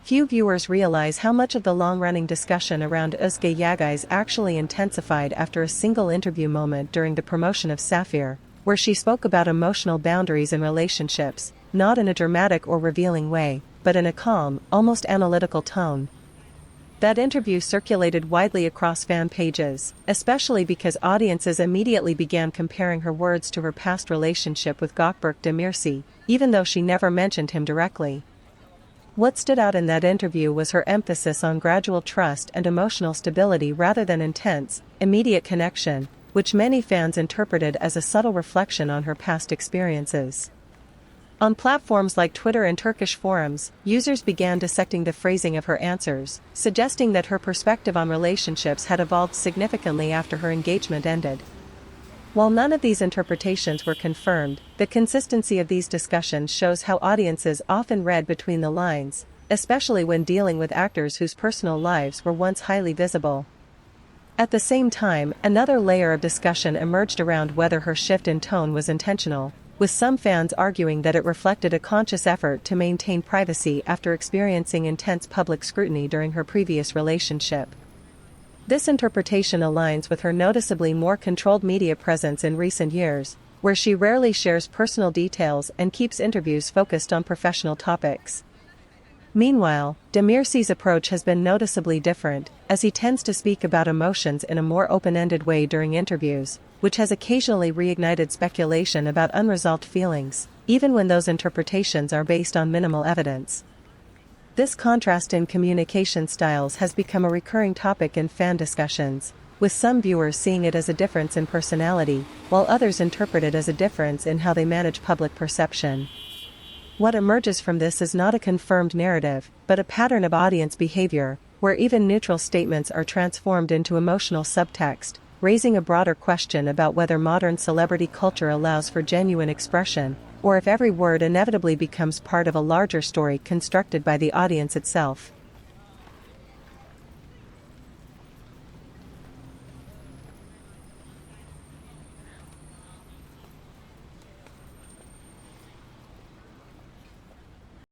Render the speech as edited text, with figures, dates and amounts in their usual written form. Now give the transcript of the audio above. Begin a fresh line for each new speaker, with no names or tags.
few viewers realize how much of the long-running discussion around Özge Yağız actually intensified after a single interview moment during the promotion of Sapphire, where she spoke about emotional boundaries in relationships, not in a dramatic or revealing way, but in a calm, almost analytical tone. That interview circulated widely across fan pages, especially because audiences immediately began comparing her words to her past relationship with Gökberk Demirci, even though she never mentioned him directly. What stood out in that interview was her emphasis on gradual trust and emotional stability rather than intense, immediate connection, which many fans interpreted as a subtle reflection on her past experiences. On platforms like Twitter and Turkish forums, users began dissecting the phrasing of her answers, suggesting that her perspective on relationships had evolved significantly after her engagement ended. While none of these interpretations were confirmed, the consistency of these discussions shows how audiences often read between the lines, especially when dealing with actors whose personal lives were once highly visible. At the same time, another layer of discussion emerged around whether her shift in tone was intentional, with some fans arguing that it reflected a conscious effort to maintain privacy after experiencing intense public scrutiny during her previous relationship. This interpretation aligns with her noticeably more controlled media presence in recent years, where she rarely shares personal details and keeps interviews focused on professional topics. Meanwhile, Demirci's approach has been noticeably different, as he tends to speak about emotions in a more open-ended way during interviews, which has occasionally reignited speculation about unresolved feelings, even when those interpretations are based on minimal evidence. This contrast in communication styles has become a recurring topic in fan discussions, with some viewers seeing it as a difference in personality, while others interpret it as a difference in how they manage public perception. What emerges from this is not a confirmed narrative, but a pattern of audience behavior, where even neutral statements are transformed into emotional subtext, raising a broader question about whether modern celebrity culture allows for genuine expression, or if every word inevitably becomes part of a larger story constructed by the audience itself.